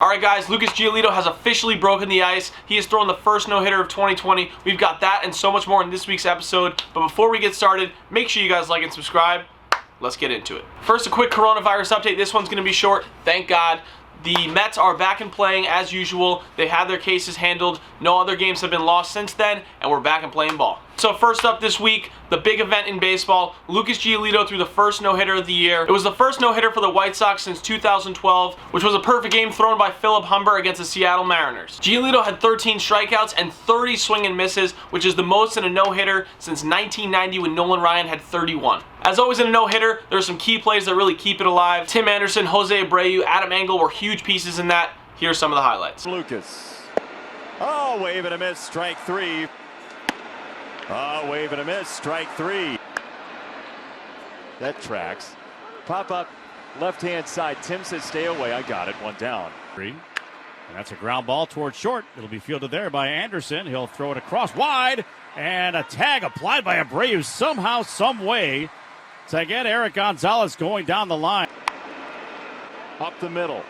Alright guys, Lucas Giolito has officially broken the ice. He has thrown the first no-hitter of 2020. We've got that and so much more in this week's episode. But before we get started, make sure you guys like and subscribe. Let's get into it. First, a quick coronavirus update. This one's going to be short, thank God. The Mets are back and playing as usual. They had their cases handled. No other games have been lost since then, and we're back and playing ball. So first up this week, the big event in baseball, Lucas Giolito threw the first no-hitter of the year. It was the first no-hitter for the White Sox since 2012, which was a perfect game thrown by Philip Humber against the Seattle Mariners. Giolito had 13 strikeouts and 30 swing and misses, which is the most in a no-hitter since 1990 when Nolan Ryan had 31. As always in a no-hitter, there are some key plays that really keep it alive. Tim Anderson, Jose Abreu, Adam Engel were huge pieces in that. Here are some of the highlights. Lucas. Oh, wave and a miss, strike three. Oh, wave and a miss, strike three. That tracks. Pop up, left-hand side. Tim says stay away. I got it, one down. And that's a ground ball towards short. It'll be fielded there by Anderson. He'll throw it across wide. And a tag applied by Abreu somehow, some way to get Eric Gonzalez going down the line. Up the middle.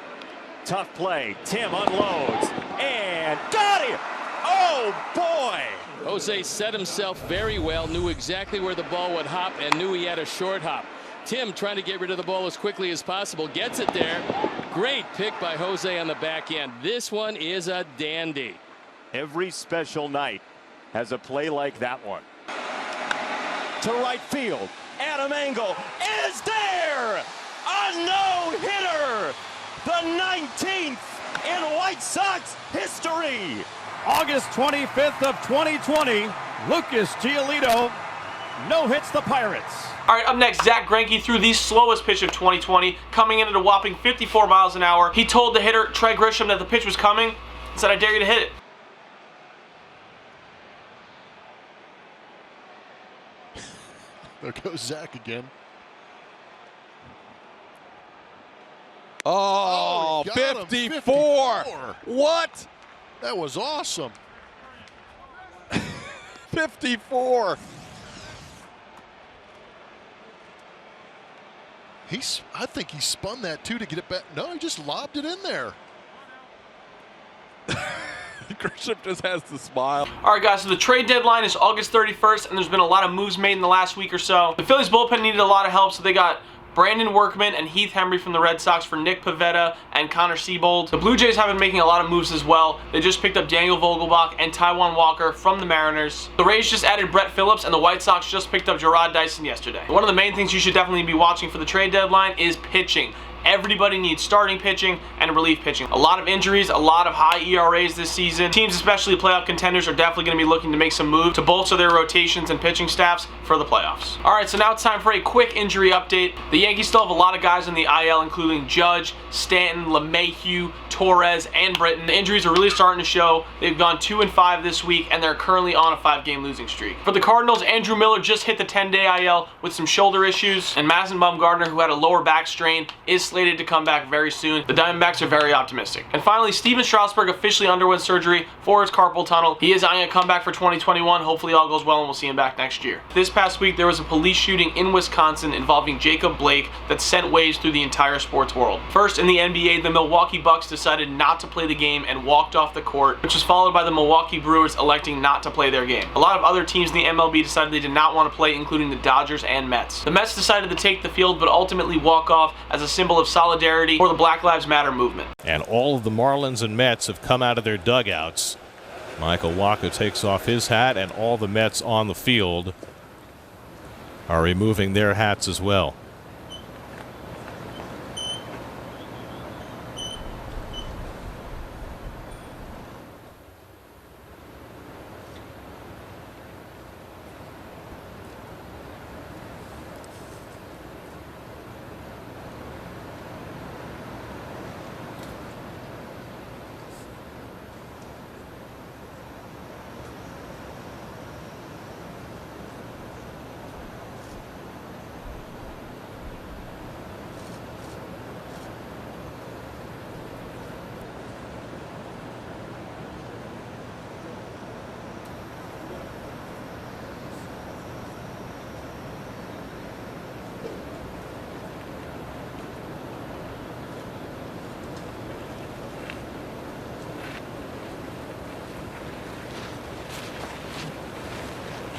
Tough play. Tim unloads. And got him! Oh, boy! Jose set himself very well, knew exactly where the ball would hop, and knew he had a short hop. Tim trying to get rid of the ball as quickly as possible. Gets it there. Great pick by Jose on the back end. This one is a dandy. Every special night has a play like that one. To right field. Adam Engel is there! A no-hitter! The 19th in White Sox history! August 25th of 2020, Lucas Giolito no-hits the Pirates. Alright, up next, Zack Greinke threw the slowest pitch of 2020, coming in at a whopping 54 miles an hour. He told the hitter, Trey Grisham, that the pitch was coming and said, "I dare you to hit it." There goes Zack again. Oh, 54. What? That was awesome. 54. I think he spun that too to get it back. No, he just lobbed it in there. Grisham just has to smile. Alright guys, so the trade deadline is August 31st, and there's been a lot of moves made in the last week or so. The Phillies bullpen needed a lot of help, so they got Brandon Workman and Heath Hembree from the Red Sox for Nick Pivetta and Connor Siebold. The Blue Jays have been making a lot of moves as well. They just picked up Daniel Vogelbach and Taijuan Walker from the Mariners. The Rays just added Brett Phillips, and the White Sox just picked up Jarrod Dyson yesterday. One of the main things you should definitely be watching for the trade deadline is pitching. Everybody needs starting pitching and relief pitching. A lot of injuries, a lot of high ERAs this season. Teams, especially playoff contenders, are definitely going to be looking to make some moves to bolster their rotations and pitching staffs for the playoffs. Alright, so now it's time for a quick injury update. The Yankees still have a lot of guys in the IL, including Judge, Stanton, LeMahieu, Torres, and Britton. The injuries are really starting to show. They've gone 2-5 this week, and they're currently on a 5-game losing streak. For the Cardinals, Andrew Miller just hit the 10-day IL with some shoulder issues, and Madison Bumgarner, who had a lower back strain, is slated to come back very soon. The Diamondbacks are very optimistic. And finally, Steven Strasburg officially underwent surgery for his carpal tunnel. He is eyeing a comeback for 2021. Hopefully all goes well and we'll see him back next year. This past week, there was a police shooting in Wisconsin involving Jacob Blake that sent waves through the entire sports world. First, in the NBA, the Milwaukee Bucks decided not to play the game and walked off the court, which was followed by the Milwaukee Brewers electing not to play their game. A lot of other teams in the MLB decided they did not want to play, including the Dodgers and Mets. The Mets decided to take the field but ultimately walk off as a symbol of solidarity for the Black Lives Matter movement. And all of the Marlins and Mets have come out of their dugouts. Michael Wacha takes off his hat, and all the Mets on the field are removing their hats as well.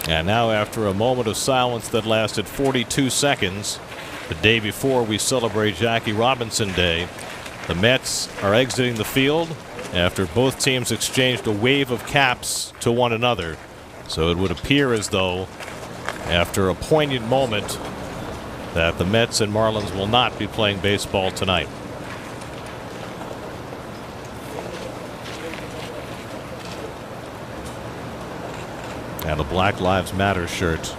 And now, after a moment of silence that lasted 42 seconds, the day before we celebrate Jackie Robinson Day, the Mets are exiting the field after both teams exchanged a wave of caps to one another. So it would appear as though, after a poignant moment, that the Mets and Marlins will not be playing baseball tonight. And a Black Lives Matter shirt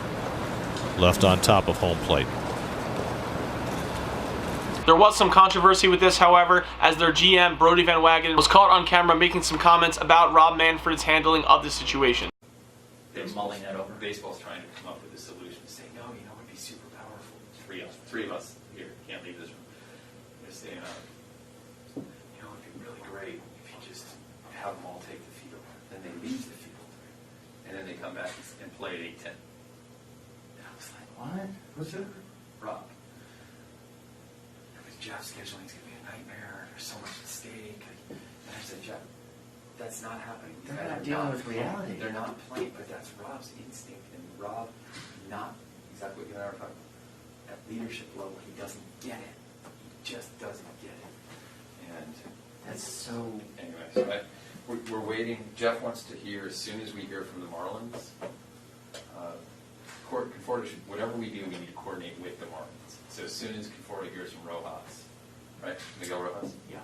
left on top of home plate. There was some controversy with this, however, as their GM, Brody Van Wagenen, was caught on camera making some comments about Rob Manfred's handling of the situation. They're mulling that over. Baseball's trying to come up with a solution to say, no, you know, it'd be super powerful. Three of us here can't leave this room. They're saying, you know, it'd be really great if you just have them all take the field. Then they leave the field. And then they come back and play at 8:10. And I was like, what? What's it? Rob. Because Jeff's scheduling's going to be a nightmare. There's so much at stake. And I said, Jeff, that's not happening. They're not dealing with reality. They're not playing, but that's Rob's instinct. And Rob, not exactly what you and I were talking about. At leadership level, he doesn't get it. He just doesn't get it. And That's so... anyway, so we're waiting. Jeff wants to hear, as soon as we hear from the Marlins, Conforto should, whatever we do, we need to coordinate with the Marlins. So as soon as Conforto hears from Rojas, right? Miguel Rojas? Yeah.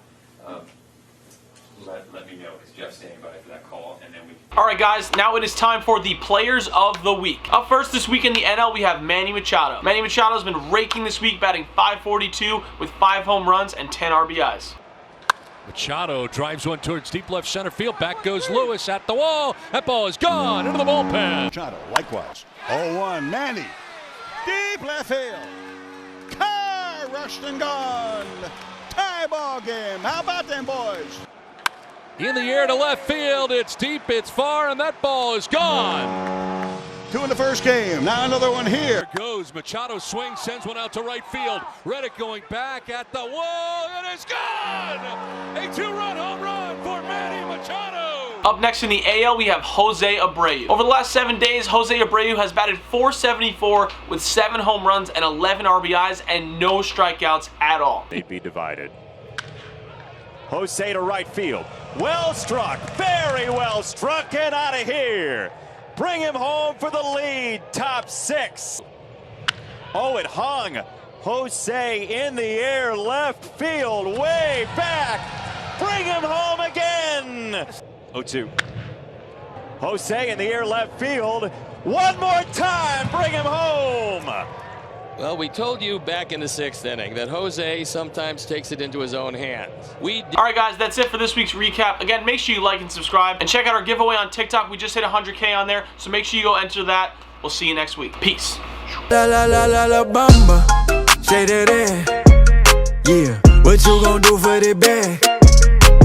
Let me know, because Jeff's standing by for that call, and then we can... Alright guys, now it is time for the Players of the Week. Up first this week in the NL, we have Manny Machado. Manny Machado has been raking this week, batting .542 with 5 home runs and 10 RBIs. Machado drives one towards deep left center field. Back goes Lewis at the wall. That ball is gone into the bullpen. Machado, likewise. 0-1, Manny. Deep left field. Car rushed and gone. Tie ball game. How about them boys? In the air to left field. It's deep, it's far, and that ball is gone. 2 in the first game. Now another one here. There goes Machado, swings, sends one out to right field. Reddick going back at the wall. It is gone. A 2-run home run for Manny Machado. Up next in the AL, we have Jose Abreu. Over the last 7 days, Jose Abreu has batted .474 with 7 home runs and 11 RBIs and no strikeouts at all. They'd be divided. Jose to right field. Well struck. Very well struck. Get out of here. Bring him home for the lead. Top 6. Oh, it hung. Jose in the air. Left field. Way back. Bring him home again. 0-2. Jose in the air. Left field. One more time. Bring him home. Well, we told you back in the 6th inning that Jose sometimes takes it into his own hands. Alright guys, that's it for this week's recap. Again, make sure you like and subscribe, and check out our giveaway on TikTok. We just hit 100K on there, so make sure you go enter that. We'll see you next week. Peace. La la la la la bamba, say that. Yeah, what you gonna do for the bag?